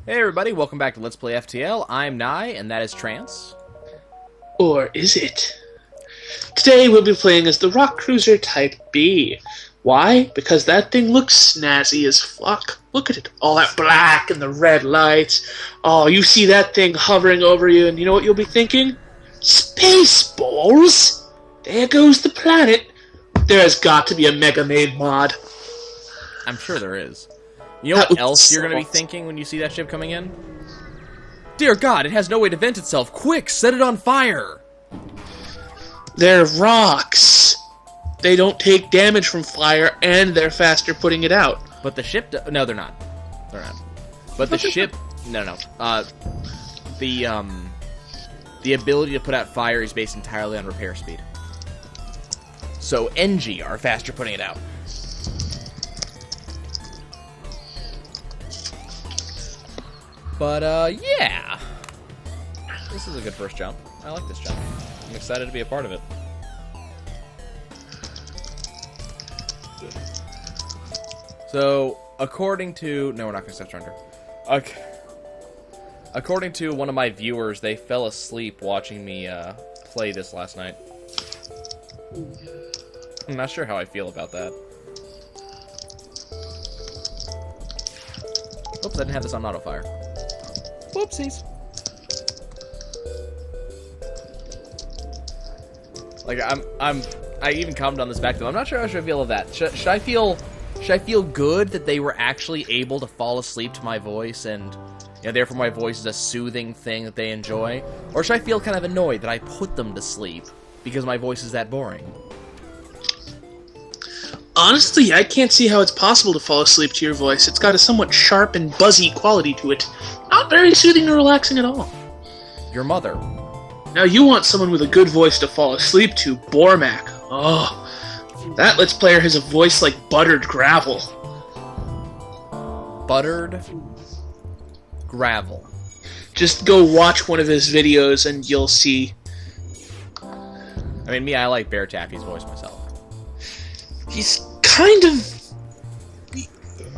Hey everybody, welcome back to Let's Play FTL. I'm Nye, and that is Trance. Or is it? Today we'll be playing as the Rock Cruiser Type B. Why? Because that thing looks snazzy as fuck. Look at it. All that black and the red lights. Oh, you see that thing hovering over you, and you know what you'll be thinking? Spaceballs? There goes the planet. There has got to be a Mega Made mod. I'm sure there is. You know what else you're going to be thinking when you see that ship coming in? Dear God, it has no way to vent itself. Quick, set it on fire! They're rocks. They don't take damage from fire, and they're faster putting it out. But the ship... No, they're not. They're not. But the ship... No. The ability to put out fire is based entirely on repair speed. So NG are faster putting it out. But, yeah. This is a good first jump. I like this jump. I'm excited to be a part of it. So, according to... No, we're not going to set Thunder. Okay. According to one of my viewers, they fell asleep watching me play this last night. I'm not sure how I feel about that. Oops, I didn't have this on auto-fire. Whoopsies. Like, I even commented on this back to them. I'm not sure how I should feel of that. Should I feel good that they were actually able to fall asleep to my voice and, you know, therefore my voice is a soothing thing that they enjoy? Or should I feel kind of annoyed that I put them to sleep because my voice is that boring? Honestly, I can't see how it's possible to fall asleep to your voice. It's got a somewhat sharp and buzzy quality to it. Not very soothing or relaxing at all. Your mother. Now you want someone with a good voice to fall asleep to, Bormac. Oh, that Let's Player has a voice like buttered gravel. Buttered gravel. Just go watch one of his videos and you'll see. I mean, I like Bear Taffy's voice myself. He's kind of...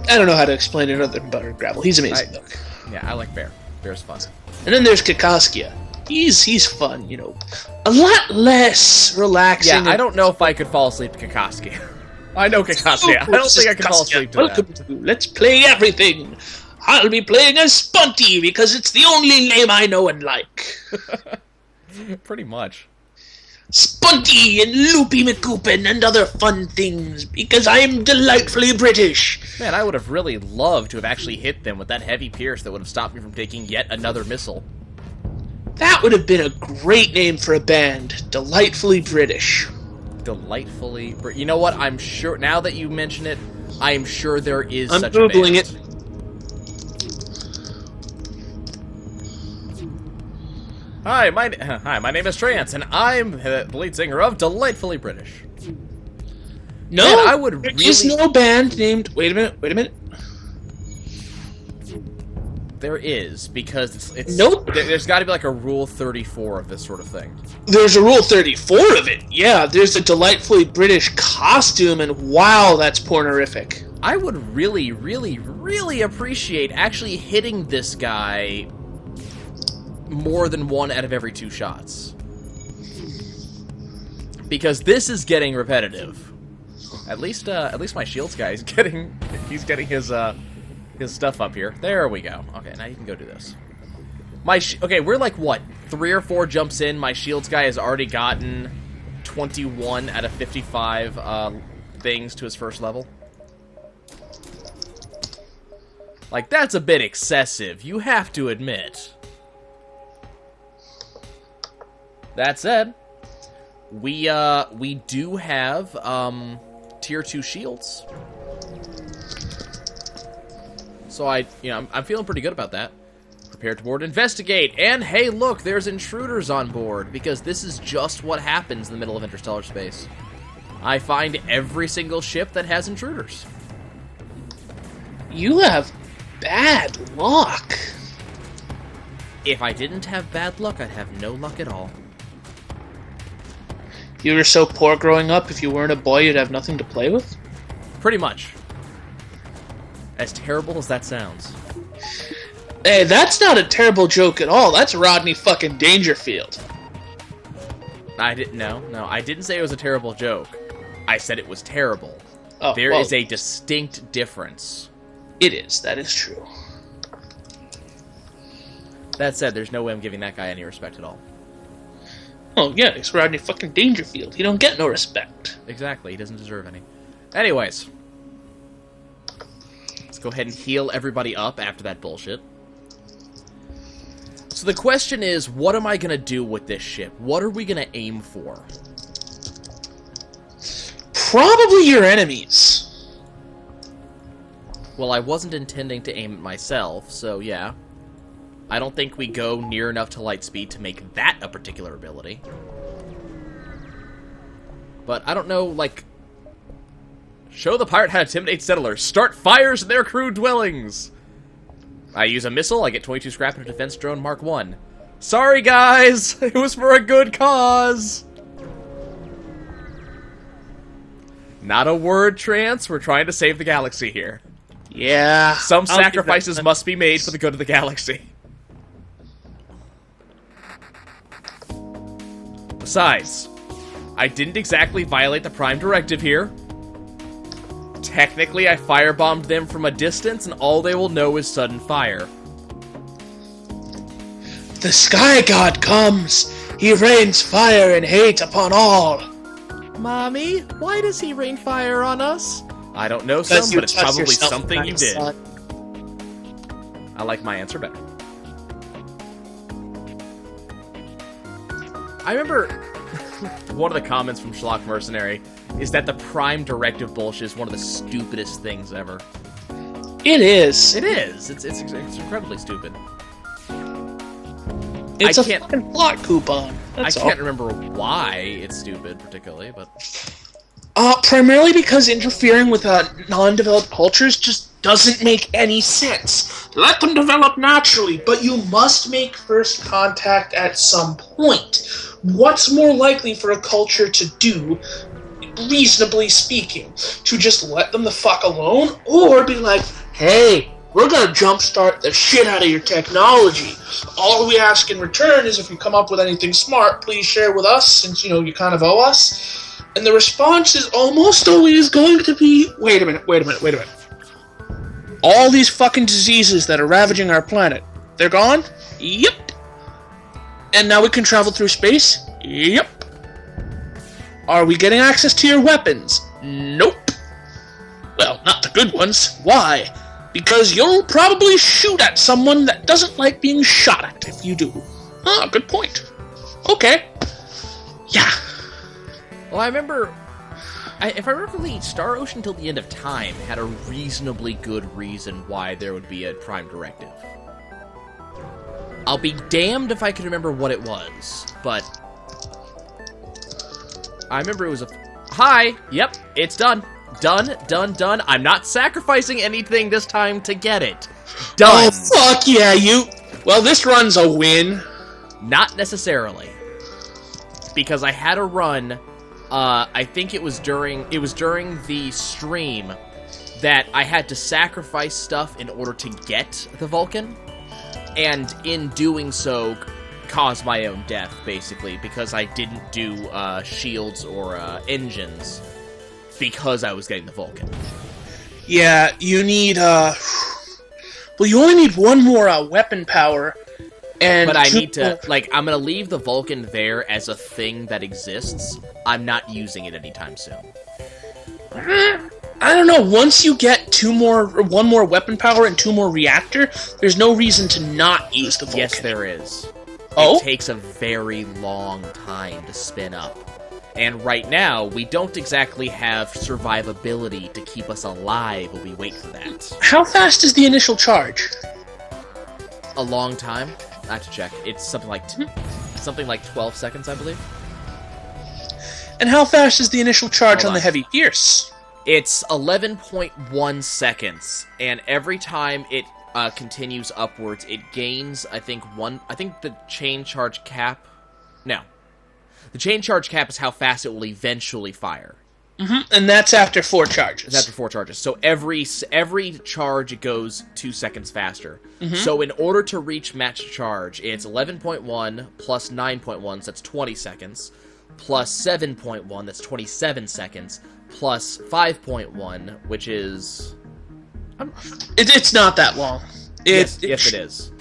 I don't know how to explain it other than buttered gravel. He's amazing, though. Yeah, I like Bear. Bear's fun. And then there's Kakaskia. He's fun, you know. A lot less relaxing. Yeah, I don't know if I could fall asleep to Kakaskia. I know Kakaskia. I don't think I could fall asleep to Welcome that. to Let's Play Everything. I'll be playing as Spunty because it's the only name I know and like. Pretty much. Spunty and Loopy McCoopin and other fun things because I'm delightfully British. Man, I would have really loved to have actually hit them with that heavy pierce that would have stopped me from taking yet another missile. That would have been a great name for a band. Delightfully British. Delightfully... You know what? I'm sure... Now that you mention it, I am sure there is such a band. I'm Googling it. Hi, my name is Trance, and I'm the lead singer of Delightfully British. No, man, I would there really... is no band named... Wait a minute. There is, because it's Nope. There's got to be like a Rule 34 of this sort of thing. There's a Rule 34 of it. Yeah, there's a Delightfully British costume, and wow, that's pornorific. I would really, really, really appreciate actually hitting this guy more than 1 out of every 2 shots. Because this is getting repetitive. At least my shields guy is getting... He's getting his stuff up here. There we go. Okay, now you can go do this. Okay, we're like, what, 3 or 4 jumps in. My shields guy has already gotten 21 out of 55 things to his first level. Like, that's a bit excessive, you have to admit. That said, we do have tier 2 shields. So I'm feeling pretty good about that. Prepare to board, investigate, and hey, look, there's intruders on board, because this is just what happens in the middle of interstellar space. I find every single ship that has intruders. You have bad luck. If I didn't have bad luck, I'd have no luck at all. You were so poor growing up, if you weren't a boy, you'd have nothing to play with? Pretty much. As terrible as that sounds. Hey, that's not a terrible joke at all. That's Rodney fucking Dangerfield. I didn't know. No, I didn't say it was a terrible joke. I said it was terrible. Oh, There well, is a distinct difference. It is. That is true. That said, there's no way I'm giving that guy any respect at all. Oh, yeah, it's Rodney fucking Dangerfield. He don't get no respect. Exactly, he doesn't deserve any. Anyways. Let's go ahead and heal everybody up after that bullshit. So the question is, what am I going to do with this ship? What are we going to aim for? Probably your enemies. Well, I wasn't intending to aim at myself, so yeah. I don't think we go near enough to light speed to make that a particular ability. But I don't know, like... Show the pirate how to intimidate settlers. Start fires in their crew dwellings. I use a missile, I get 22 scrap and a defense drone Mark 1. Sorry, guys! It was for a good cause! Not a word, Trance. We're trying to save the galaxy here. Yeah. Some sacrifices must be made for the good of the galaxy. Besides, I didn't exactly violate the Prime Directive here. Technically, I firebombed them from a distance, and all they will know is sudden fire. The Sky God comes. He rains fire and hate upon all. Mommy, why does he rain fire on us? I don't know, son, but it's probably something you did. I like my answer better. I remember one of the comments from Schlock Mercenary is that the Prime Directive bullshit is one of the stupidest things ever. It is. It is. It's incredibly stupid. It's a fucking plot coupon. That's I can't remember why it's stupid, particularly, but... Primarily because interfering with non-developed cultures just doesn't make any sense. Let them develop naturally, but you must make first contact at some point. What's more likely for a culture to do, reasonably speaking? To just let them the fuck alone? Or be like, hey, we're gonna jumpstart the shit out of your technology. All we ask in return is if you come up with anything smart, please share with us, since, you kind of owe us. And the response is almost always going to be, wait a minute. All these fucking diseases that are ravaging our planet, they're gone? Yep. And now we can travel through space? Yep. Are we getting access to your weapons? Nope. Well, not the good ones. Why? Because you'll probably shoot at someone that doesn't like being shot at if you do. Ah, good point. Okay. Yeah. Well, I remember... if I remember correctly, Star Ocean Till the End of Time had a reasonably good reason why there would be a Prime Directive. I'll be damned if I can remember what it was, but... I remember it was a... Hi! Yep, it's done. Done. I'm not sacrificing anything this time to get it. Done! Oh, fuck yeah, you... Well, this run's a win. Not necessarily. Because I had a run... I think it was during the stream that I had to sacrifice stuff in order to get the Vulcan, and in doing so, cause my own death, basically, because I didn't do shields or engines because I was getting the Vulcan. Yeah, you need, well, you only need one more weapon power, but I need to, I'm gonna leave the Vulcan there as a thing that exists. I'm not using it anytime soon. I don't know, once you get one more weapon power and 2 more reactor, there's no reason to not use the Vulcan. Yes, there is. Oh? It takes a very long time to spin up. And right now, we don't exactly have survivability to keep us alive while we wait for that. How fast is the initial charge? A long time. I have to check. It's something like 12 seconds, I believe. And how fast is the initial charge on the Heavy Pierce? It's 11.1 seconds, and every time it continues upwards, it gains, I think the chain charge cap... No. The chain charge cap is how fast it will eventually fire. And that's after 4 charges. It's after 4 charges. So every charge, it goes 2 seconds faster. So in order to reach match charge, it's 11.1 plus 9.1, so that's 20 seconds, plus 7.1, that's 27 seconds, plus 5.1, which is... It's not that long. Yes, it is.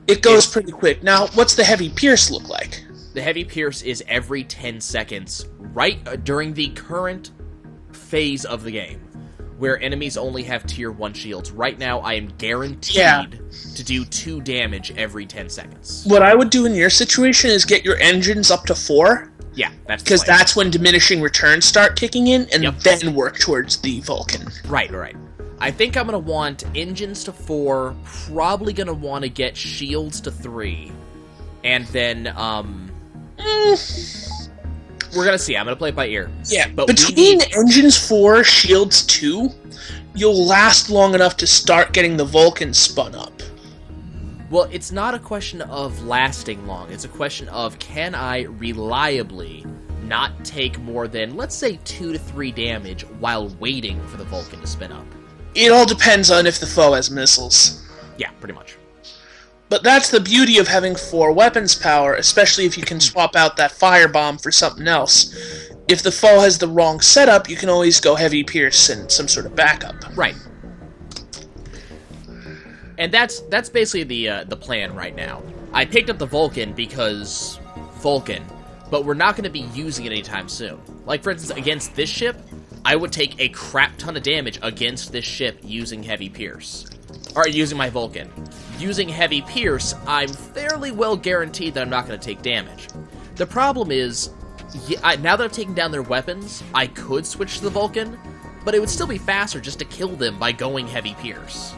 It goes pretty quick. Now, what's the Heavy Pierce look like? The Heavy Pierce is every 10 seconds, right during the current phase of the game, where enemies only have tier 1 shields. Right now, I am guaranteed to do 2 damage every 10 seconds. What I would do in your situation is get your engines up to 4. Yeah, that's because that's when diminishing returns start kicking in, and then work towards the Vulcan. Right. I think I'm going to want engines to 4, probably going to want to get shields to 3, and then, we're going to see. I'm going to play it by ear. Yeah, but between engines 4, shields 2, you'll last long enough to start getting the Vulcan spun up. Well, it's not a question of lasting long. It's a question of, can I reliably not take more than, let's say, 2 to 3 damage while waiting for the Vulcan to spin up? It all depends on if the foe has missiles. Yeah, pretty much. But that's the beauty of having 4 weapons power, especially if you can swap out that firebomb for something else. If the foe has the wrong setup, you can always go Heavy Pierce and some sort of backup. Right. And that's basically the plan right now. I picked up the Vulcan because Vulcan, but we're not going to be using it anytime soon. Like, for instance, against this ship, I would take a crap ton of damage against this ship using Heavy Pierce. Or using my Vulcan. Using Heavy Pierce, I'm fairly well guaranteed that I'm not going to take damage. The problem is, now that I've taken down their weapons, I could switch to the Vulcan, but it would still be faster just to kill them by going Heavy Pierce.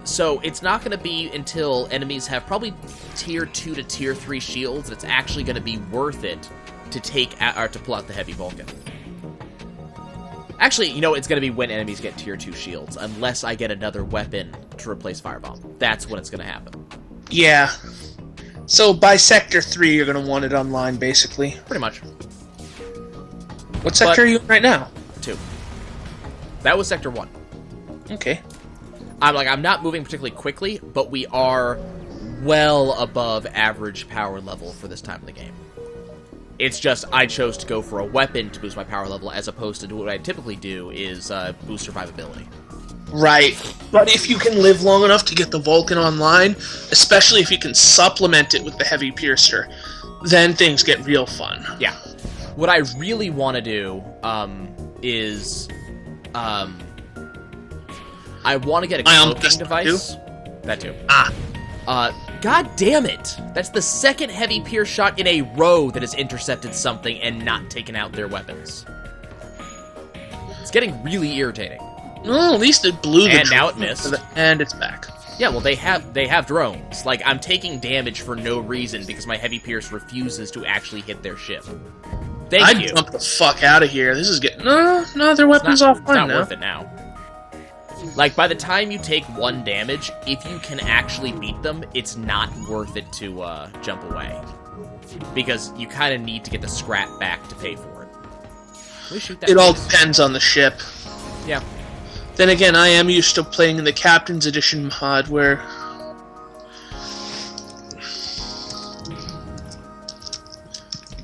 So it's not going to be until enemies have probably tier 2 to tier 3 shields that it's actually going to be worth it to to pull out the Heavy Vulcan. Actually, it's going to be when enemies get tier 2 shields, unless I get another weapon to replace Firebomb. That's when it's going to happen. Yeah. So by Sector 3, you're going to want it online, basically. Pretty much. What sector are you in right now? 2. That was Sector 1. Okay. I'm not moving particularly quickly, but we are well above average power level for this time of the game. It's just I chose to go for a weapon to boost my power level, as opposed to what I typically do is boost survivability. Right. But if you can live long enough to get the Vulcan online, especially if you can supplement it with the Heavy Piercer, then things get real fun. Yeah. What I really want to do is... I want to get a cloaking device. That too. God damn it! That's the second Heavy Pierce shot in a row that has intercepted something and not taken out their weapons. It's getting really irritating. Well, at least it blew the And now it missed. And it's back. Yeah, well, they have drones. Like, I'm taking damage for no reason because my Heavy Pierce refuses to actually hit their ship. Thank you. I'd jump the fuck out of here. This is getting... No, their weapon's offline now. It's not worth it now. Like, by the time you take 1 damage, if you can actually beat them, it's not worth it to jump away. Because you kind of need to get the scrap back to pay for it. Can we shoot that? It all depends on the ship. Yeah. Then again, I am used to playing in the Captain's Edition mod, where...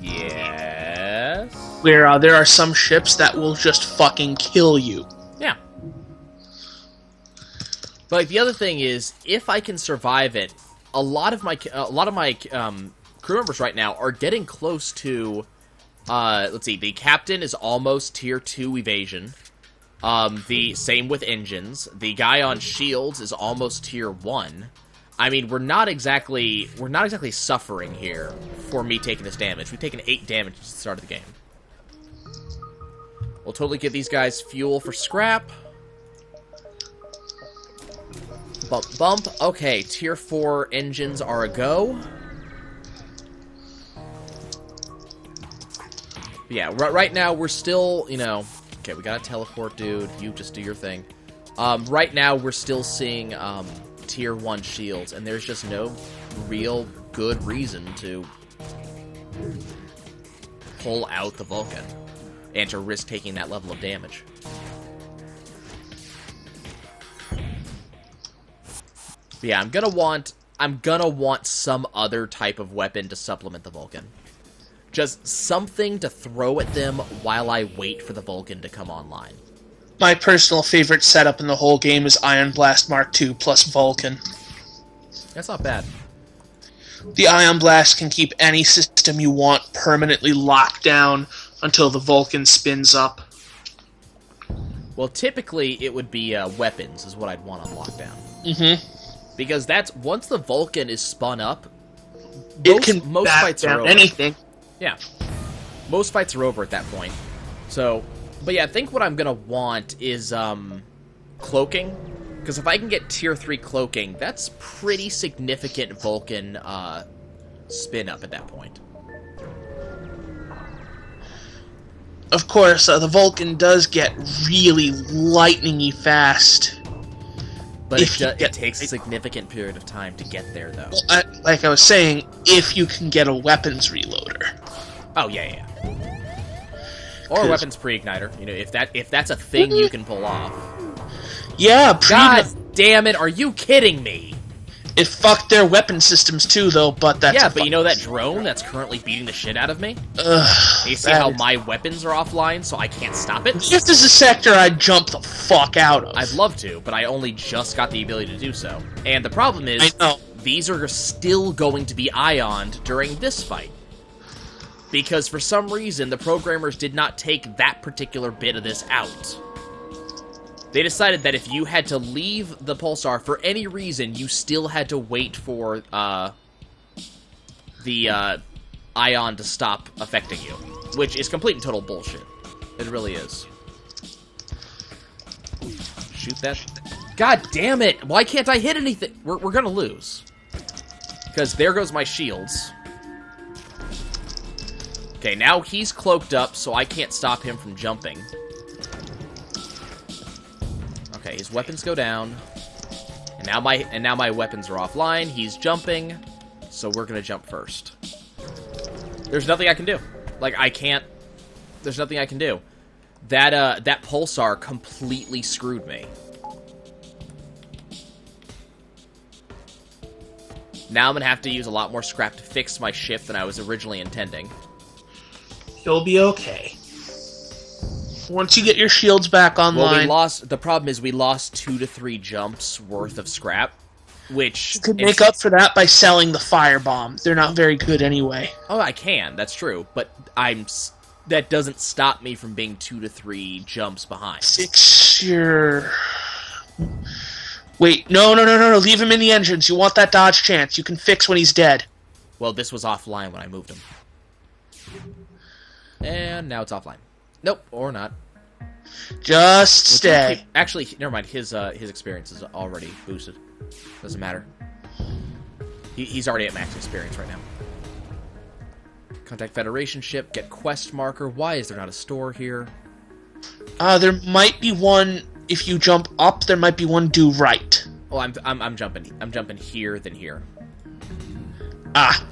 Yes? Where there are some ships that will just fucking kill you. Yeah. But like, the other thing is, if I can survive it, a lot of my crew members right now are getting close to. Let's see, the captain is almost tier 2 evasion. The same with engines. The guy on shields is almost tier 1. I mean, we're not exactly suffering here for me taking this damage. We've taken 8 damage at the start of the game. We'll totally give these guys fuel for scrap. Bump, bump. Okay, tier 4 engines are a go. Yeah, right now we're still, Okay, we got a teleport, dude. You just do your thing. Right now we're still seeing tier 1 shields, and there's just no real good reason to pull out the Vulcan. and to risk taking that level of damage. But yeah, I'm gonna want some other type of weapon to supplement the Vulcan. Just something to throw at them while I wait for the Vulcan to come online. My personal favorite setup in the whole game is Ion Blast Mark II plus Vulcan. That's not bad. The Ion Blast can keep any system you want permanently locked down until the Vulcan spins up. Well, typically it would be weapons is what I'd want on lockdown. Mm-hmm. Because that's once the Vulcan is spun up, Most fights are over. Anything. Yeah, most fights are over at that point. So, but yeah, I think what I'm gonna want is cloaking, because if I can get tier 3 cloaking, that's pretty significant Vulcan spin up at that point. Of course, the Vulcan does get really lightning-y fast. But it takes a significant period of time to get there, though. Well, like I was saying, if you can get a weapons reloader. Oh, yeah. Or a weapons pre-igniter. You know, if that's a thing you can pull off. Yeah, God damn it, are you kidding me? It fucked their weapon systems too, though, but that's... Yeah, but you know that drone that's currently beating the shit out of me? You see how my weapons are offline, so I can't stop it? If this is a sector I'd jump the fuck out of. I'd love to, but I only just got the ability to do so. And the problem is, these are still going to be ioned during this fight. Because for some reason, the programmers did not take that particular bit of this out. They decided that if you had to leave the pulsar for any reason, you still had to wait for the ion to stop affecting you. Which is complete and total bullshit. It really is. Shoot that. God damn it! Why can't I hit anything? We're gonna lose. Because there goes my shields. Okay, now he's cloaked up, so I can't stop him from jumping. Okay, his weapons go down. And now my weapons are offline. He's jumping, so we're gonna jump first. There's nothing I can do. Like, I can't... There's nothing I can do. That pulsar completely screwed me. Now I'm gonna have to use a lot more scrap to fix my shift than I was originally intending. You'll be okay. Once you get your shields back online... Well, the problem is we lost 2 to 3 jumps worth of scrap, which... You could make up for that by selling the firebombs. They're not very good anyway. Oh, I can, that's true, but that doesn't stop me from being 2 to 3 jumps behind. Fix your... Wait, no, leave him in the entrance. You want that dodge chance. You can fix when he's dead. Well, this was offline when I moved him. And now it's offline. Nope, or not. Just stay. Actually, never mind. His experience is already boosted. Doesn't matter. He's already at max experience right now. Contact Federation ship. Get quest marker. Why is there not a store here? There might be one. If you jump up, there might be one due right. Oh, I'm jumping. I'm jumping here, then here. Ah.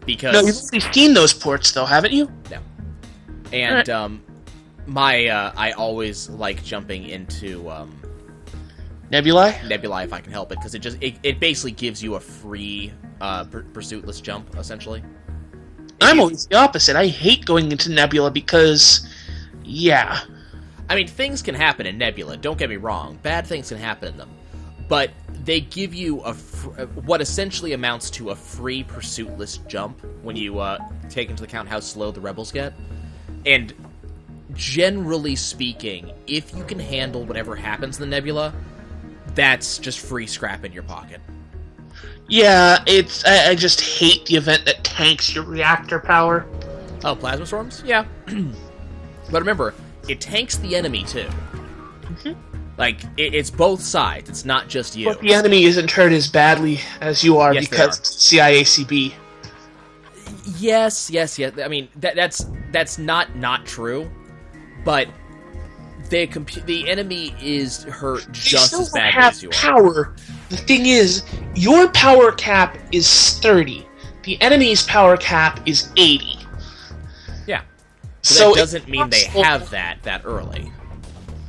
Because no, you've already seen those ports, though, haven't you? No. And I always like jumping into Nebulae if I can help it, because it basically gives you a free pursuitless jump essentially. I'm always the opposite. I hate going into Nebula because, yeah. I mean, things can happen in Nebula. Don't get me wrong. Bad things can happen in them, but they give you what essentially amounts to a free pursuitless jump when you take into account how slow the rebels get. And generally speaking, if you can handle whatever happens in the Nebula, that's just free scrap in your pocket. Yeah, I just hate the event that tanks your reactor power. Oh, plasma storms? Yeah. But remember, it tanks the enemy too. Mm-hmm. Like, it's both sides. It's not just you. But the enemy isn't hurt as badly as you are because CIACB. Yes. I mean, that's not true. But the enemy is hurt just as badly as you are. Power. The thing is, your power cap is 30. The enemy's power cap is 80. Yeah. So that doesn't mean they have that early.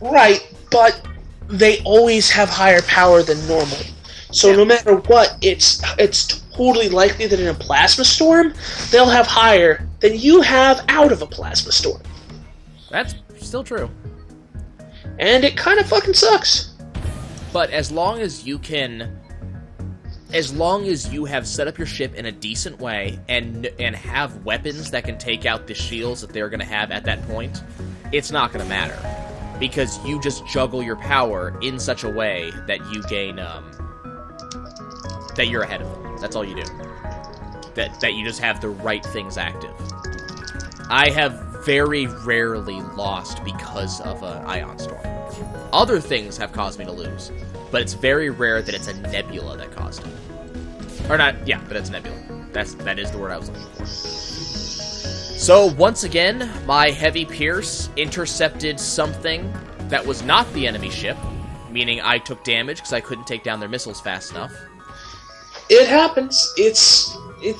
Right, but they always have higher power than normal. So no matter what, it's totally likely that in a plasma storm, they'll have higher than you have out of a plasma storm. That's still true. And it kind of fucking sucks. But as long as you have set up your ship in a decent way and have weapons that can take out the shields that they're going to have at that point, it's not going to matter. Because you just juggle your power in such a way that you gain, that you're ahead of them. That's all you do. That you just have the right things active. I have very rarely lost because of an ion storm. Other things have caused me to lose, but it's very rare that it's a nebula that caused it. Or not, yeah, but it's nebula. That is the word I was looking for. So, once again, my heavy pierce intercepted something that was not the enemy ship, meaning I took damage because I couldn't take down their missiles fast enough. It happens. It's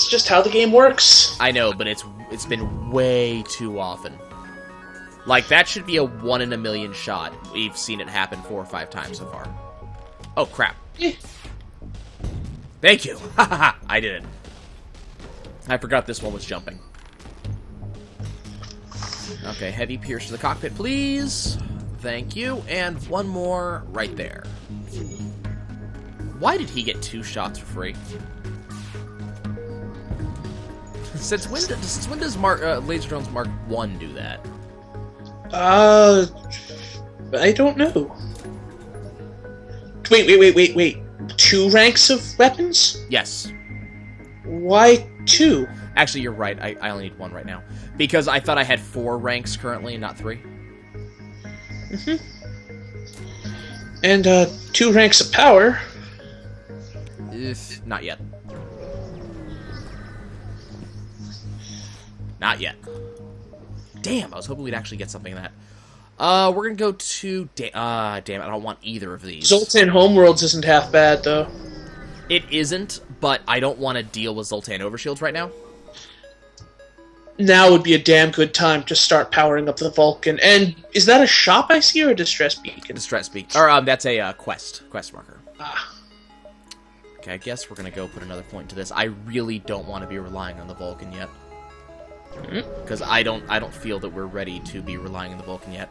just how the game works. I know, but it's been way too often. Like, that should be a 1 in a million shot. We've seen it happen 4 or 5 times so far. Oh, crap. Thank you. Ha. I did it. I forgot this one was jumping. Okay, heavy pierce to the cockpit, please. Thank you. And one more right there. Why did he get 2 shots for free? Since when does Laser Drones Mark 1 do that? I don't know. Wait. 2 ranks of weapons? Yes. Why 2? Actually, you're right. I only need 1 right now. Because I thought I had 4 ranks currently and not 3. Mm-hmm. And, 2 ranks of power? Not yet. Not yet. Damn, I was hoping we'd actually get something of that. We're gonna go to... damn, I don't want either of these. Zoltan Homeworlds isn't half bad, though. It isn't, but I don't want to deal with Zoltan Overshields right now. Now would be a damn good time to start powering up the Vulcan. And is that a shop I see or a distress beacon? Distress beacon. Or, that's a quest marker. Ah. Okay, I guess we're gonna go put another point into this. I really don't want to be relying on the Vulcan yet. Because I don't feel that we're ready to be relying on the Vulcan yet.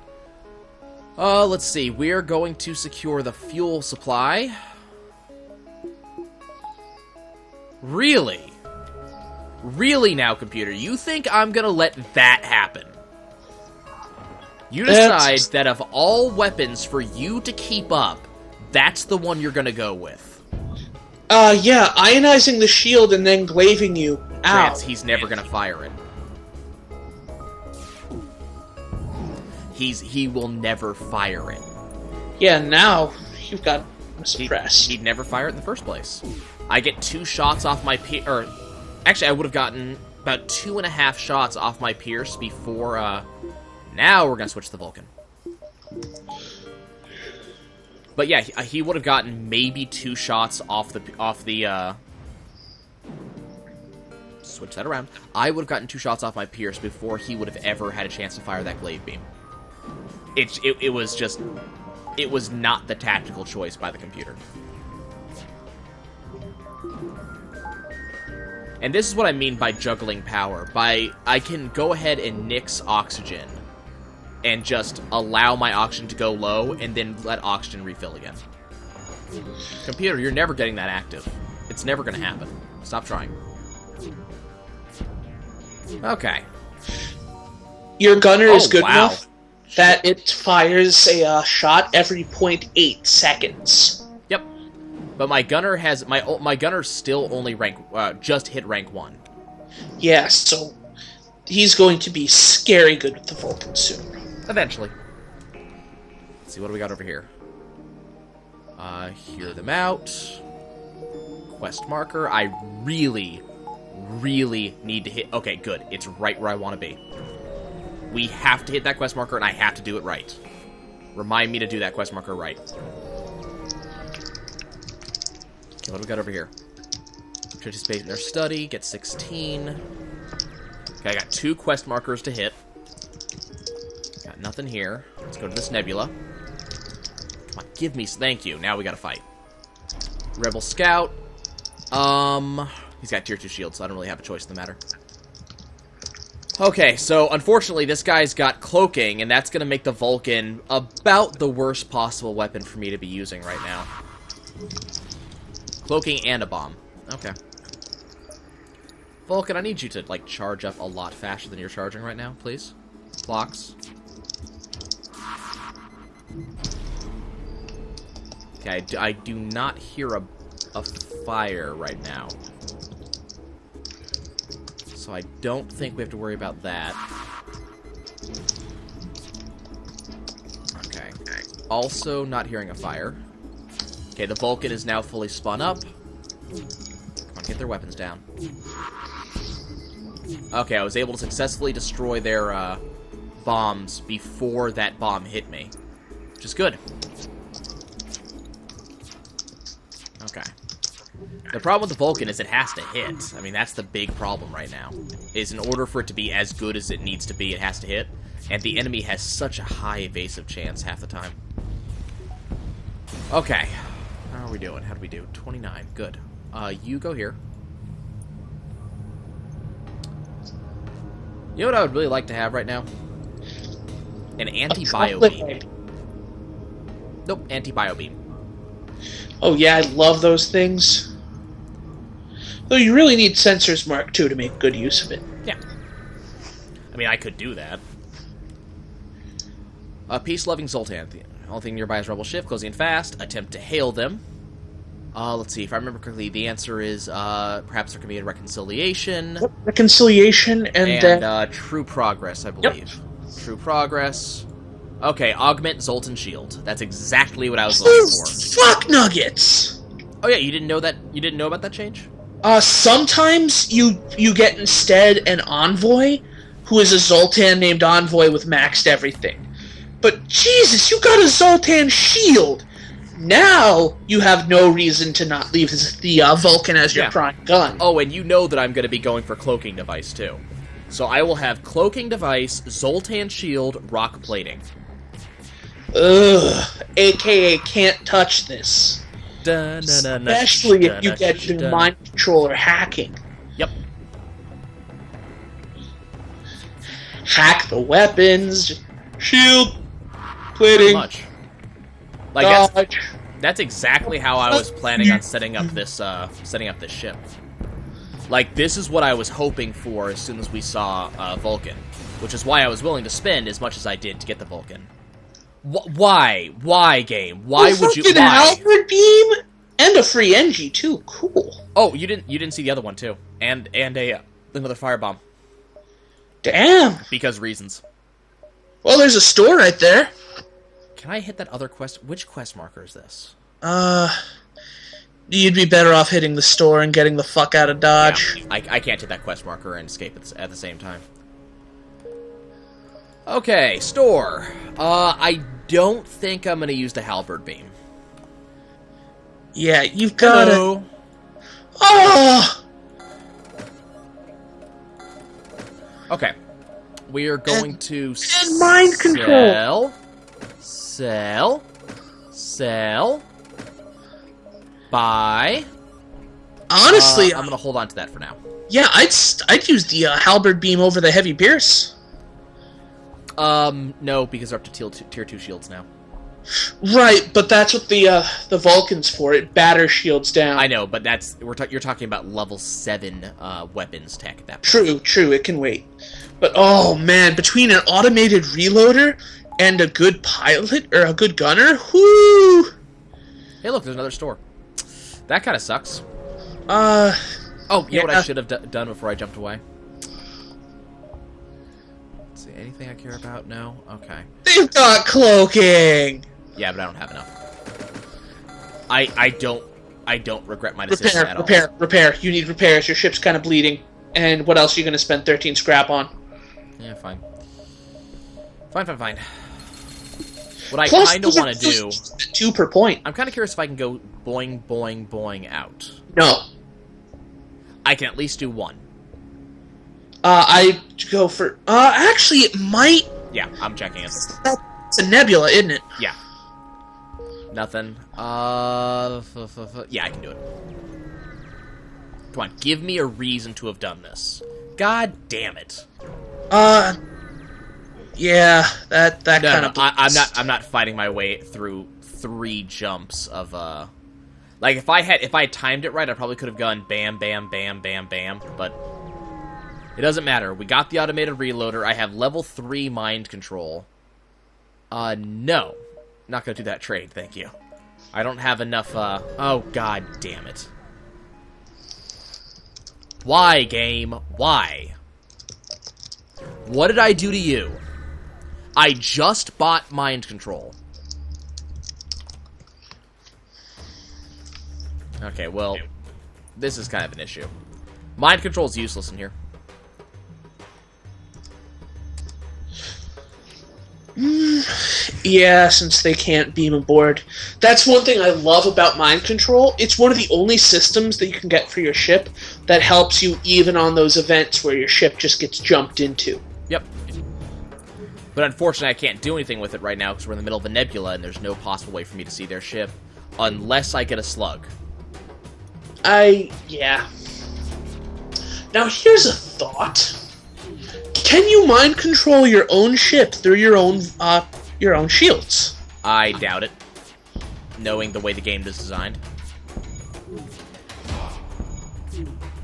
Let's see. We're going to secure the fuel supply. Really? Really now, computer? You think I'm gonna let that happen? You decide that of all weapons for you to keep up, that's the one you're gonna go with. Yeah, ionizing the shield and then glaving you. Ow. He's never gonna fire it. He will never fire it. Yeah, now you've got suppress. He'd never fire it in the first place. I get 2 shots off my or actually I would have gotten about 2.5 shots off my Pierce before now we're gonna switch to the Vulcan. But yeah, he would have gotten maybe 2 shots off the switch that around. I would have gotten 2 shots off my Pierce before he would have ever had a chance to fire that glaive beam. It was just... it was not the tactical choice by the computer. And this is what I mean by juggling power. I can go ahead and nix oxygen and just allow my oxygen to go low and then let oxygen refill again. Computer, you're never getting that active. It's never going to happen. Stop trying. Okay. Your gunner is good enough that it fires a shot every 0.8 seconds. Yep. But my gunner has... my gunner's still only just hit rank 1. Yeah, so he's going to be scary good with the Vulcan soon. Eventually. Let's see, what do we got over here? Hear them out. Quest marker. I really need to hit... okay, good. It's right where I want to be. We have to hit that quest marker, and I have to do it right. Remind me to do that quest marker right. Okay, what do we got over here? Participate in their study. Get 16. Okay, I got 2 quest markers to hit. nothing here. Let's go to this nebula. Come on, give me... Thank you. Now we gotta fight. Rebel Scout. He's got tier 2 shields, so I don't really have a choice in the matter. Okay, so unfortunately this guy's got cloaking, and that's gonna make the Vulcan about the worst possible weapon for me to be using right now. Cloaking and a bomb. Okay. Vulcan, I need you to, like, charge up a lot faster than you're charging right now, please. Blocks. Okay, I do not hear a fire right now. So I don't think we have to worry about that. Okay. Also not hearing a fire. Okay, the Vulcan is now fully spun up. Come on, get their weapons down. Okay, I was able to successfully destroy their bombs before that bomb hit me. Which is good. Okay. The problem with the Vulcan is it has to hit. I mean, that's the big problem right now. Is in order for it to be as good as it needs to be, it has to hit. And the enemy has such a high evasive chance half the time. Okay. How are we doing? How do we do? 29. Good. You go here. You know what I would really like to have right now? An anti-bio beam. Nope, anti-bio beam. Oh yeah, I love those things. Though you really need Sensors Mark II to make good use of it. Yeah. I mean, I could do that. Peace-loving Zoltan. The only thing nearby is rebel ship, closing in fast. Attempt to hail them. Let's see. If I remember correctly, the answer is perhaps there can be a reconciliation. Reconciliation and then... true progress, I believe. Yep. True progress. Okay, augment Zoltan shield. That's exactly what I was looking for. Fuck nuggets! Oh yeah, you didn't know that? You didn't know about that change? Sometimes you get instead an Envoy, who is a Zoltan named Envoy with maxed everything. But Jesus, you got a Zoltan shield! Now you have no reason to not leave the Vulcan as your prime gun. Oh, and you know that I'm going to be going for Cloaking Device, too. So I will have Cloaking Device, Zoltan Shield, Rock Plating. Ugh, a.k.a. can't touch this. Especially if you get into mind control or hacking. Yep. Hack the weapons, shield, plating, much. Like that's exactly how I was planning on setting up this ship. Like, this is what I was hoping for as soon as we saw Vulcan, which is why I was willing to spend as much as I did to get the Vulcan. Why? Why, game? Why would you? Why? Halberd beam and a free NG too. Cool. Oh, you didn't see the other one too, and another firebomb. Damn. Because reasons. Well, there's a store right there. Can I hit that other quest? Which quest marker is this? You'd be better off hitting the store and getting the fuck out of Dodge. Yeah, I can't hit that quest marker and escape at the same time. Okay, store. I don't think I'm gonna use the halberd beam. Yeah, you've got to. Oh! Okay. We are going to and mind control. Sell. Buy. Honestly, I'm gonna hold on to that for now. Yeah, I'd use the halberd beam over the heavy Pierce. No, because they're up to tier 2 shields now. Right, but that's what the Vulcan's for. It batters shields down. I know, but you're talking about level 7 weapons tech at that point. True, it can wait. But oh man, between an automated reloader and a good pilot or a good gunner, whoo! Hey, look, there's another store. That kind of sucks. Oh, you know what I should have done before I jumped away? Let's see, anything I care about? No? Okay. They've got cloaking! Yeah, but I don't have enough. I don't regret my decision at all. Repair. You need repairs. Your ship's kind of bleeding. And what else are you going to spend 13 scrap on? Yeah, fine. Fine. What I kind of want to do... 2 per point. I'm kind of curious if I can go boing, boing, boing out. No. I can at least do 1. I go for... actually, it might... Yeah, I'm checking it. It's a nebula, isn't it? Yeah. Nothing. Yeah, I can do it. Come on, give me a reason to have done this. God damn it. Yeah, that No, kind of. I'm not fighting my way through 3 jumps of like if I had timed it right, I probably could have gone bam, bam, bam, bam, bam, but it doesn't matter. We got the automated reloader. I have level 3 mind control. No. Not gonna do that trade, thank you. I don't have enough, oh, god damn it. Why, game? Why? What did I do to you? I just bought mind control. Okay, well, this is kind of an issue. Mind control is useless in here. Yeah, since they can't beam aboard. That's one thing I love about mind control. It's one of the only systems that you can get for your ship that helps you even on those events where your ship just gets jumped into. Yep. But unfortunately, I can't do anything with it right now because we're in the middle of a nebula and there's no possible way for me to see their ship unless I get a slug. Yeah. Now here's a thought. Can you mind control your own ship through your own shields? I doubt it, knowing the way the game is designed.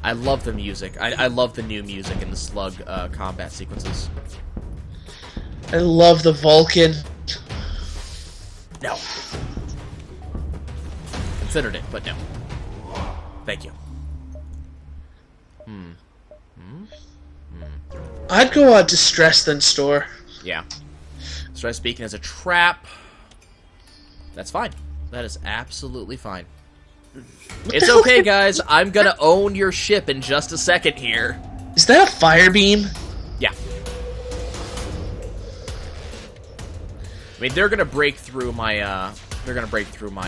I love the music. I love the new music in the slug combat sequences. I love the Vulcan. No. Considered it, but no. Thank you. I'd go distress then store. Yeah. Stress beacon is a trap. That's fine. That is absolutely fine. It's okay, guys. I'm gonna own your ship in just a second here. Is that a fire beam? Yeah. I mean, they're gonna break through my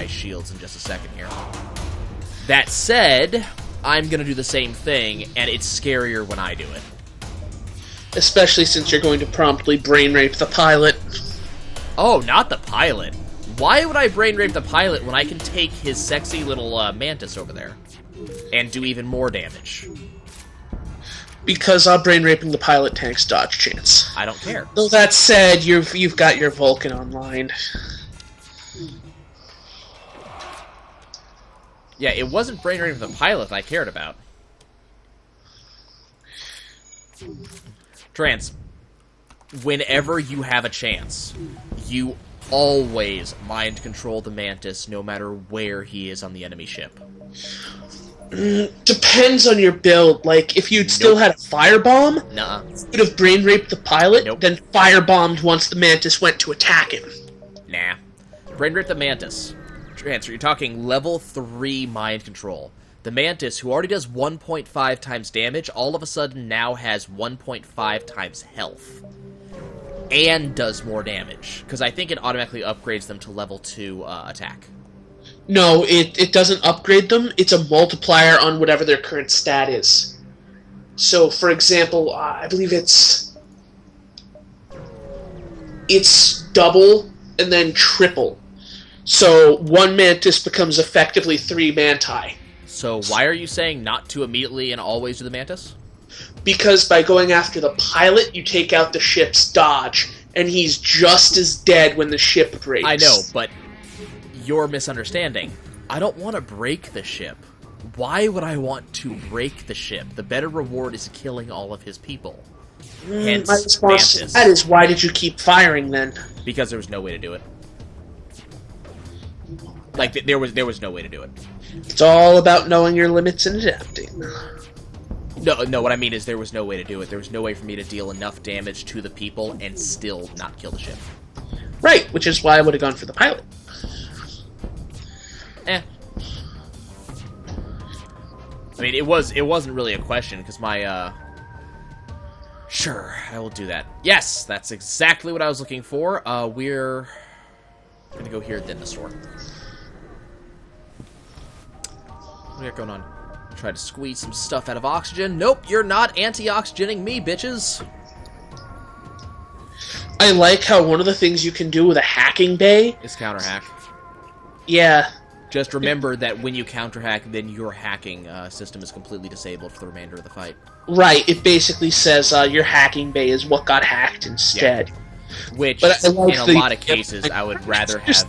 shields in just a second here. That said, I'm gonna do the same thing, and it's scarier when I do it. Especially since you're going to promptly brain rape the pilot. Oh, not the pilot. Why would I brain rape the pilot when I can take his sexy little mantis over there and do even more damage? Because brain raping the pilot tanks dodge chance. I don't care. Though that said, you've got your Vulcan online. Yeah, it wasn't brain raping the pilot I cared about. Trans, whenever you have a chance, you always mind control the Mantis no matter where he is on the enemy ship. Depends on your build. Like, if you'd still had a firebomb, you'd have brain raped the pilot, then firebombed once the Mantis went to attack him. Nah. Brain rape the Mantis. Trans, you're talking level 3 mind control. The Mantis, who already does 1.5 times damage, all of a sudden now has 1.5 times health. And does more damage. Because I think it automatically upgrades them to level 2 attack. No, it doesn't upgrade them. It's a multiplier on whatever their current stat is. So, for example, I believe it's double and then triple. So, one Mantis becomes effectively 3 Manti. So why are you saying not to immediately and always do the Mantis? Because by going after the pilot, you take out the ship's dodge, and he's just as dead when the ship breaks. I know, but you're misunderstanding. I don't want to break the ship. Why would I want to break the ship? The better reward is killing all of his people. Hence, my response Mantis. to that is, why did you keep firing then? Because there was no way to do it. Like, there was no way to do it. It's all about knowing your limits and adapting. No, what I mean is there was no way to do it. There was no way for me to deal enough damage to the people and still not kill the ship. Right, which is why I would have gone for the pilot. I mean, it wasn't really a question, because my, Sure, I will do that. Yes, that's exactly what I was looking for. We're gonna go here, then the store. What do we got going on? Try to squeeze some stuff out of oxygen. Nope, you're not anti-oxygening me, bitches. I like how one of the things you can do with a hacking bay is counter hack. Yeah. Just remember that when you counter hack, then your hacking system is completely disabled for the remainder of the fight. Right. It basically says your hacking bay is what got hacked instead. Yeah. Which, but in a lot of cases, I would rather have...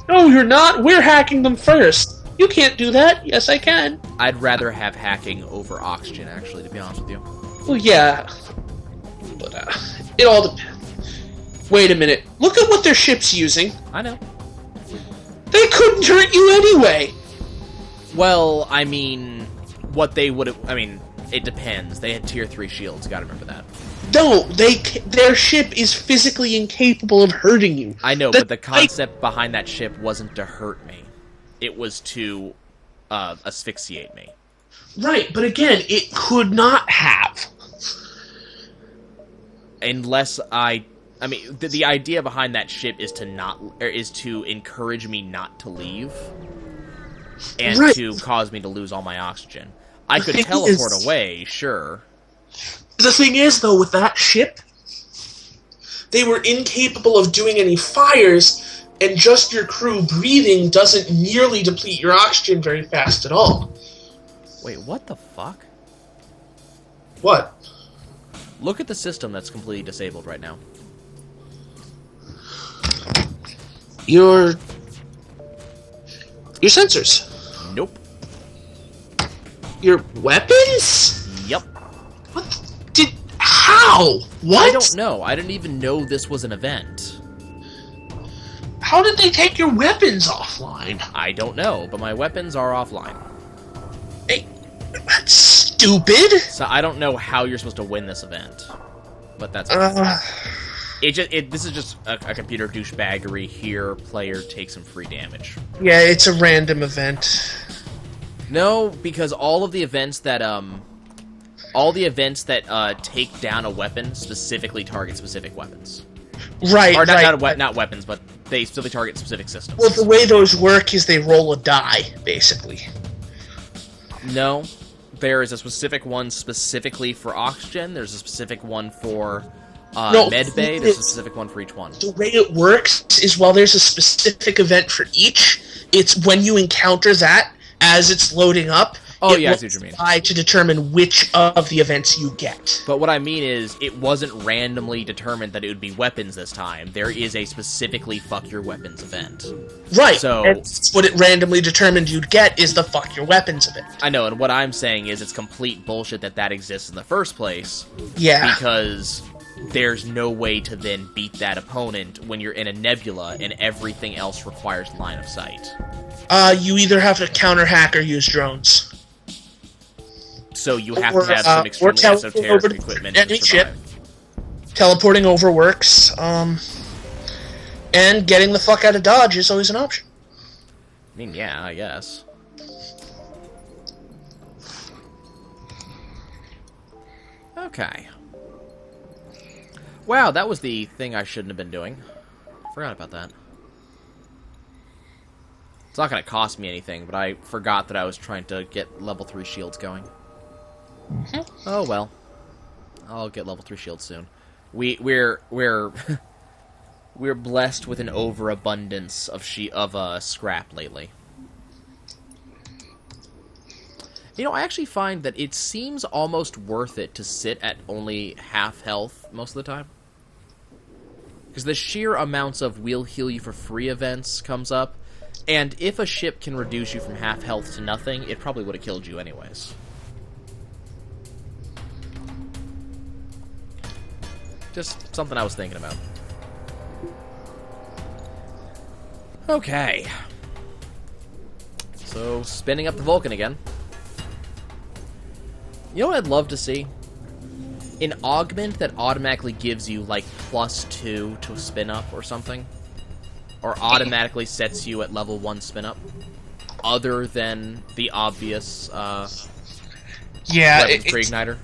No, you're not. We're hacking them first. You can't do that. Yes, I can. I'd rather have hacking over oxygen, actually, to be honest with you. Well, yeah. But, it all depends. Wait a minute. Look at what their ship's using. I know. They couldn't hurt you anyway! Well, I mean, what they would have... I mean, it depends. They had tier 3 shields, gotta remember that. No, their ship is physically incapable of hurting you. I know, but the concept behind that ship wasn't to hurt me. It was to asphyxiate me. Right, but again, it could not have. Unless I mean, the idea behind that ship is to encourage me not to leave, and to cause me to lose all my oxygen. I could teleport away, sure. The thing is, though, with that ship, they were incapable of doing any fires, and just your crew breathing doesn't nearly deplete your oxygen very fast at all. Wait, what the fuck? What? Look at the system that's completely disabled right now. Your sensors. Nope. Your weapons? Yep. What? How? What? I don't know. I didn't even know this was an event. How did they take your weapons offline? I don't know, but my weapons are offline. Hey, that's stupid. So I don't know how you're supposed to win this event, but that's this is just a computer douchebaggery here. Player takes some free damage. Yeah, it's a random event. No, because all the events that take down a weapon specifically target specific weapons. Right, or not, right. Not weapons, but they specifically target specific systems. Well, the way those work is they roll a die, basically. No, there is a specific one specifically for oxygen. There's a specific one for med bay. There's a specific one for each one. The way it works is while there's a specific event for each, it's when you encounter that, as it's loading up, I see what you mean. To determine which of the events you get. But what I mean is, it wasn't randomly determined that it would be weapons this time. There is a specifically fuck your weapons event. Right. So that's what it randomly determined you'd get is the fuck your weapons event. I know, and what I'm saying is it's complete bullshit that exists in the first place. Yeah. Because there's no way to then beat that opponent when you're in a nebula and everything else requires line of sight. You either have to counter hack or use drones. So you have to have some extremely esoteric equipment to survive. Teleporting over works, and getting the fuck out of Dodge is always an option. I mean, yeah, I guess. Okay. Wow, that was the thing I shouldn't have been doing. Forgot about that. It's not going to cost me anything, but I forgot that I was trying to get level 3 shields going. Oh well, I'll get level 3 shields soon. We're we're blessed with an overabundance of scrap lately. You know, I actually find that it seems almost worth it to sit at only half health most of the time, because the sheer amounts of "we'll heal you for free" events comes up, and if a ship can reduce you from half health to nothing, it probably would have killed you anyways. Just something I was thinking about. Okay. So, spinning up the Vulcan again. You know what I'd love to see? An augment that automatically gives you, like, +2 to spin up or something. Or automatically sets you at level 1 spin up. Other than the obvious, weapons pre-igniter.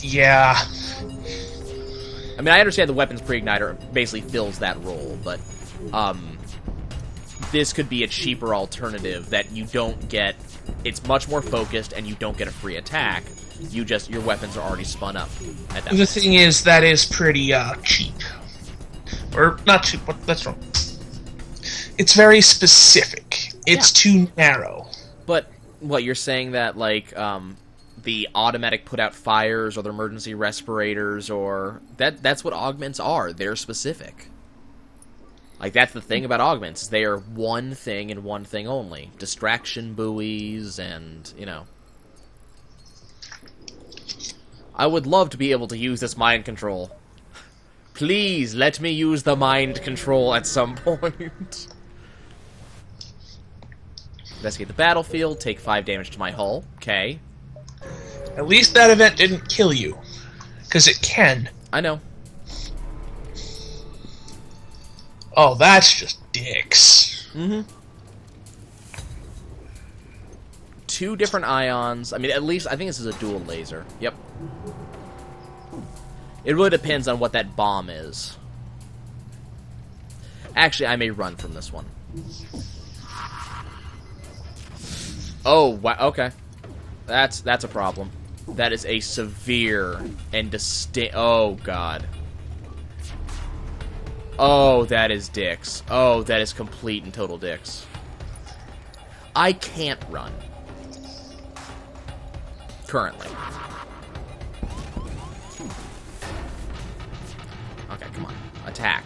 Yeah. I mean, I understand the weapons pre-igniter basically fills that role, but this could be a cheaper alternative that you don't get. It's much more focused, and you don't get a free attack. Your weapons are already spun up at that point. The thing is, that is pretty cheap. Or not too. What? That's wrong. It's very specific. It's too narrow. But what you're saying that like the automatic put out fires or the emergency respirators or that's what augments are. They're specific. Like that's the thing about augments. Is they are one thing and one thing only. Distraction buoys and, you know. I would love to be able to use this mind control. Please let me use the mind control at some point. Investigate the battlefield, take 5 damage to my hull. Okay. At least that event didn't kill you. Because it can. I know. Oh, that's just dicks. Mm-hmm. 2 different ions. I mean, at least, I think this is a dual laser. Yep. It really depends on what that bomb is. Actually, I may run from this one. Oh, wow, okay. That's a problem. That is a severe and distinct... Oh, God. Oh, that is dicks. Oh, that is complete and total dicks. I can't run. Currently. Okay, come on. Attack.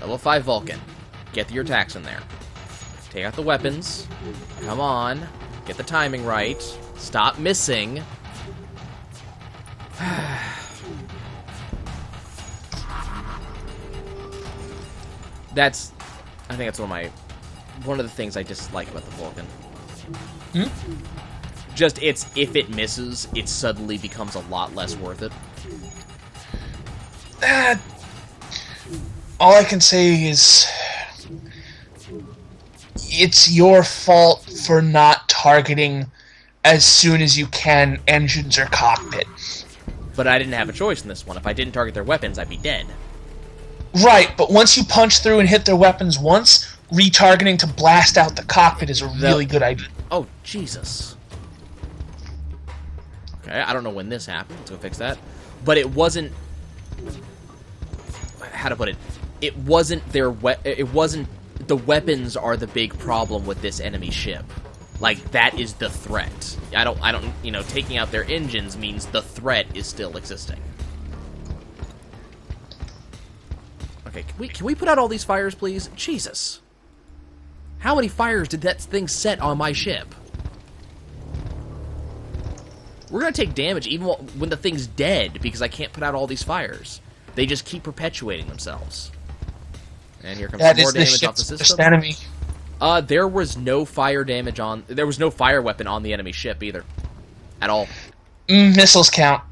Level 5 Vulcan. Get your attacks in there. Take out the weapons. Come on. Get the timing right. Stop missing. I think that's one of the things I dislike about the Vulcan. Just, if it misses, it suddenly becomes a lot less worth it. All I can say is... It's your fault for not targeting as soon as you can engines or cockpit. But I didn't have a choice in this one. If I didn't target their weapons, I'd be dead. Right, but once you punch through and hit their weapons once, retargeting to blast out the cockpit is a really good idea. Oh, Jesus. Okay, I don't know when this happened. Let's go fix that. But it wasn't... How to put it? It wasn't their... It wasn't... The weapons are the big problem with this enemy ship. Like, that is the threat. I don't, you know, taking out their engines means the threat is still existing. Okay, can we put out all these fires, please? Jesus. How many fires did that thing set on my ship? We're gonna take damage even when the thing's dead because I can't put out all these fires. They just keep perpetuating themselves. And here comes more damage off the system. Enemy. There was no fire damage on... There was no fire weapon on the enemy ship, either. At all. Missiles count.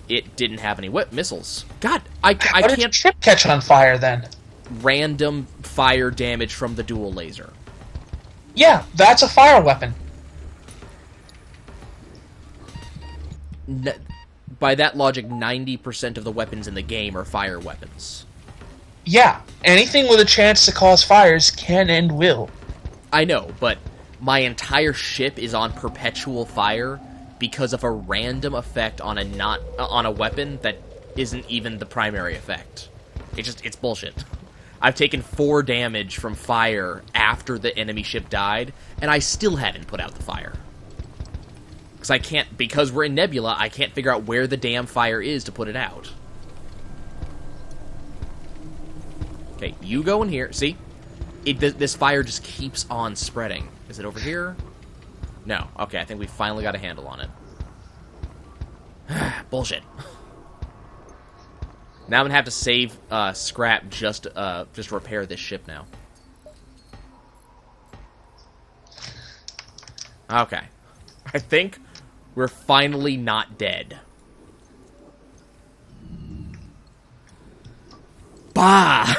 It didn't have any missiles. God, I How did your can't... ship catch on fire, then? Random fire damage from the dual laser. Yeah, that's a fire weapon. By that logic, 90% of the weapons in the game are fire weapons. Yeah, anything with a chance to cause fires can and will. I know, but my entire ship is on perpetual fire because of a random effect on a weapon that isn't even the primary effect. It's bullshit. I've taken 4 damage from fire after the enemy ship died, and I still haven't put out the fire. Because we're in Nebula, I can't figure out where the damn fire is to put it out. Okay, you go in here. See? This fire just keeps on spreading. Is it over here? No. Okay, I think we finally got a handle on it. Bullshit. Now I'm gonna have to save scrap just repair this ship now. Okay. I think we're finally not dead. Bah!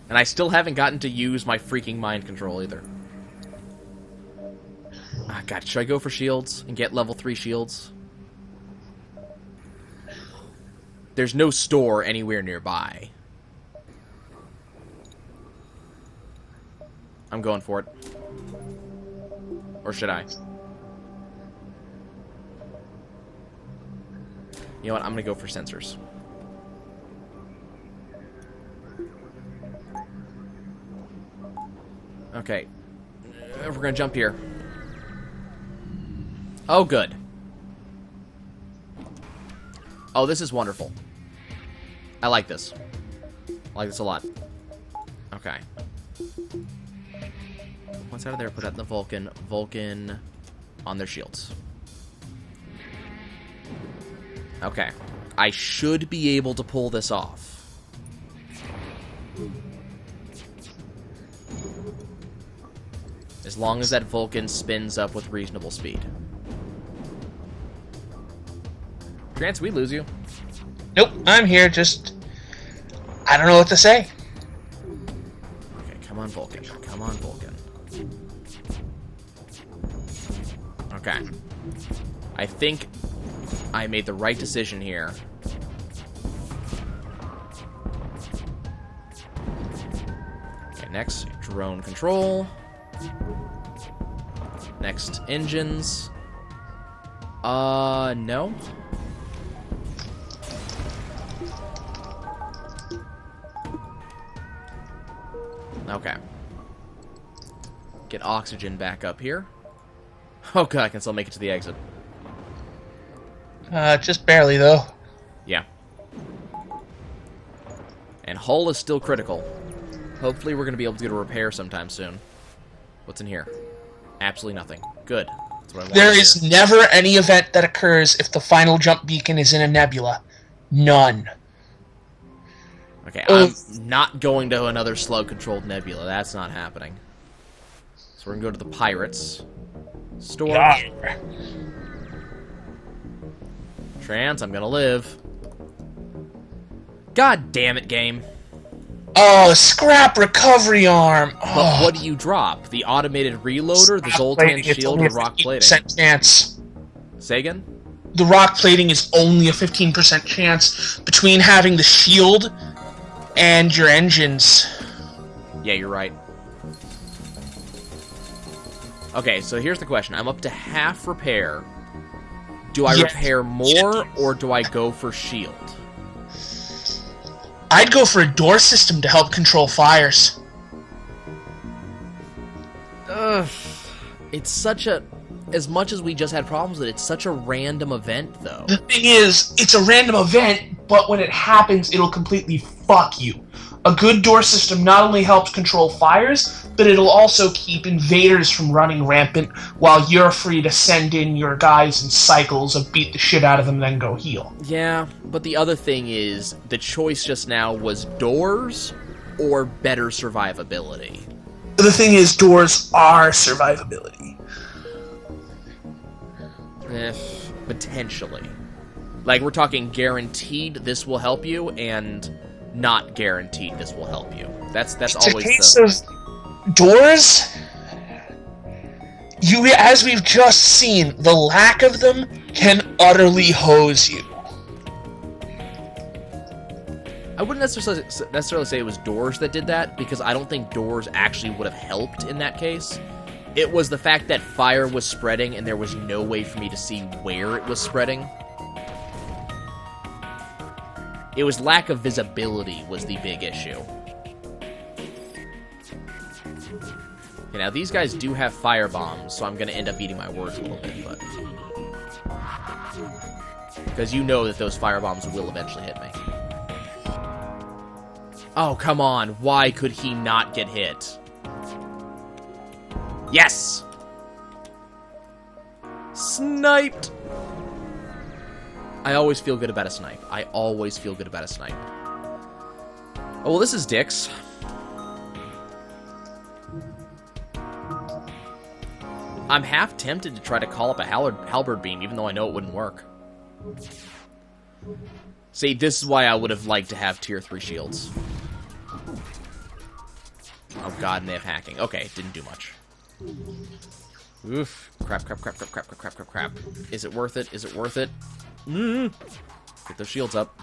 And I still haven't gotten to use my freaking mind control either. Ah, God, should I go for shields and get level 3 shields? There's no store anywhere nearby. I'm going for it. Or should I? You know what? I'm gonna go for sensors. Okay. We're gonna jump here. Oh, good. Oh, this is wonderful. I like this. I like this a lot. Okay. Once out of there, put out the Vulcan. Vulcan on their shields. Okay. I should be able to pull this off. As long as that Vulcan spins up with reasonable speed. Trance, we lose you. Nope, I'm here, just... I don't know what to say. Okay, come on, Vulcan. Come on, Vulcan. Okay. I think I made the right decision here. Okay, next, drone control. Next, engines. No. Okay. Get oxygen back up here. Oh god, I can still make it to the exit. Just barely, though. Yeah. And hull is still critical. Hopefully we're going to be able to get a repair sometime soon. What's in here? Absolutely nothing. Good. That's what I want. There is never any event that occurs if the final jump beacon is in a nebula. None. Okay, I'm not going to another slug-controlled nebula. That's not happening. So we're going to go to the Pirates. Store. Yeah. Trance, I'm going to live. God damn it, game. Oh, scrap recovery arm. But what do you drop? The automated reloader, the Zoltan shield, or rock plating? Chance. Say again? The rock plating is only a 15% chance between having the shield and your engines. Yeah, you're right. Okay, so here's the question. I'm up to half repair. Do I repair more, or do I go for shield? I'd go for a door system to help control fires. Ugh. It's such a... As much as we just had problems with it, it's such a random event, though. The thing is, it's a random event, but when it happens, it'll completely fuck you. A good door system not only helps control fires, but it'll also keep invaders from running rampant while you're free to send in your guys in cycles of beat the shit out of them, then go heal. Yeah, but the other thing is, the choice just now was doors or better survivability. The thing is, doors are survivability. Potentially. Like, we're talking guaranteed this will help you, and not guaranteed this will help you. That's it's always a case of doors. As we've just seen, the lack of them can utterly hose you. I wouldn't necessarily say it was doors that did that, because I don't think doors actually would have helped in that case. It was the fact that fire was spreading and there was no way for me to see where it was spreading. It was lack of visibility was the big issue. Okay, now these guys do have fire bombs, so I'm going to end up eating my words a little bit, but... Because you know that those fire bombs will eventually hit me. Oh, come on. Why could he not get hit? Yes! Sniped! I always feel good about a snipe. I always feel good about a snipe. Oh, well, this is Dix. I'm half tempted to try to call up a halberd beam, even though I know it wouldn't work. See, this is why I would have liked to have tier 3 shields. Oh god, and they have hacking. Okay, didn't do much. Oof. Crap. Is it worth it? Is it worth it? Get those shields up.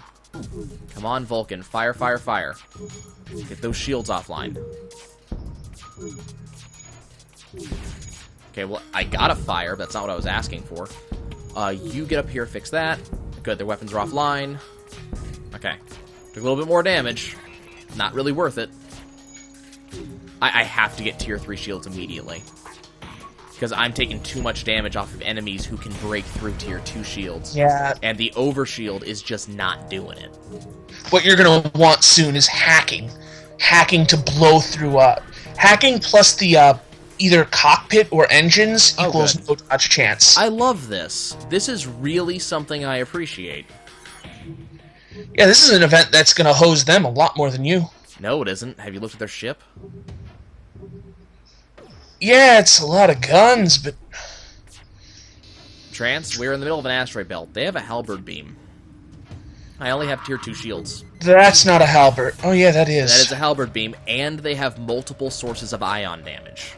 Come on, Vulcan. Fire. Get those shields offline. Okay, well, I got a fire, but that's not what I was asking for. You get up here, fix that. Good, their weapons are offline. Okay. Took a little bit more damage. Not really worth it. I have to get tier 3 shields immediately. Because I'm taking too much damage off of enemies who can break through tier 2 shields. Yeah. And the overshield is just not doing it. What you're going to want soon is hacking. Hacking to blow through... hacking plus the either cockpit or engines equals no dodge chance. I love this. This is really something I appreciate. Yeah, this is an event that's going to hose them a lot more than you. No, it isn't. Have you looked at their ship? Yeah, it's a lot of guns, but... Trance, we're in the middle of an asteroid belt. They have a halberd beam. I only have tier 2 shields. That's not a halberd. Oh, yeah, that is. That is a halberd beam, and they have multiple sources of ion damage.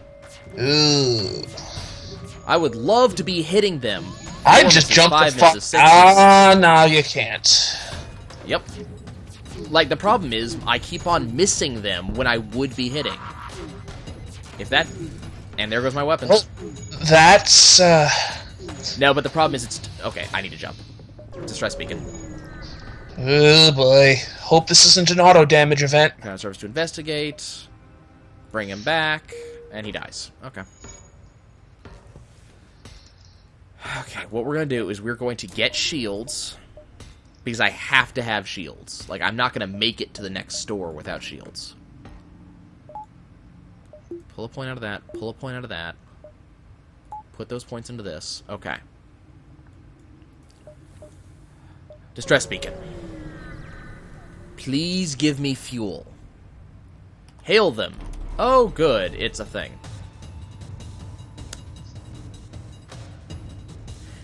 Ooh. I would love to be hitting them. I'd just jump the fuck... Ah, no, you can't. Yep. Like, the problem is, I keep on missing them when I would be hitting. If that... And there goes my weapons. Well, that's, No, but the problem is it's... Okay, I need to jump. Distress beacon. Oh, boy. Hope this isn't an auto-damage event. Ground service to investigate. Bring him back. And he dies. Okay. Okay, what we're going to do is we're going to get shields. Because I have to have shields. Like, I'm not going to make it to the next store without shields. Pull a point out of that. Pull a point out of that. Put those points into this. Okay. Distress beacon. Please give me fuel. Hail them. Oh, good. It's a thing.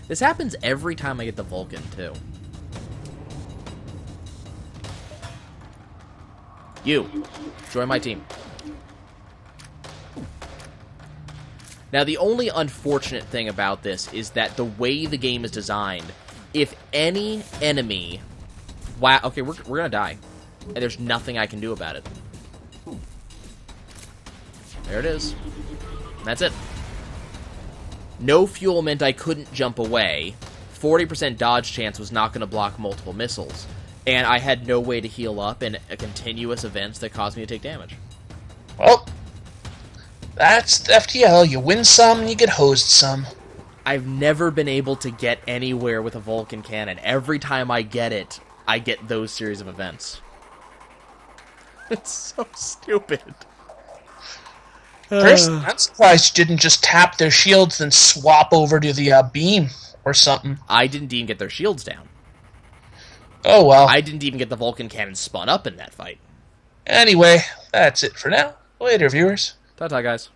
This happens every time I get the Vulcan, too. You. Join my team. Now, the only unfortunate thing about this is that the way the game is designed, if any enemy... Wow, okay, we're gonna die. And there's nothing I can do about it. There it is. And that's it. No fuel meant I couldn't jump away. 40% dodge chance was not going to block multiple missiles. And I had no way to heal up in a continuous events that caused me to take damage. Well, that's FTL. You win some, and you get hosed some. I've never been able to get anywhere with a Vulcan cannon. Every time I get those series of events. It's so stupid. First, I'm surprised you didn't just tap their shields and swap over to the beam or something. I didn't even get their shields down. Oh, well. I didn't even get the Vulcan cannon spun up in that fight. Anyway, that's it for now. Later, viewers. Ta-ta, guys.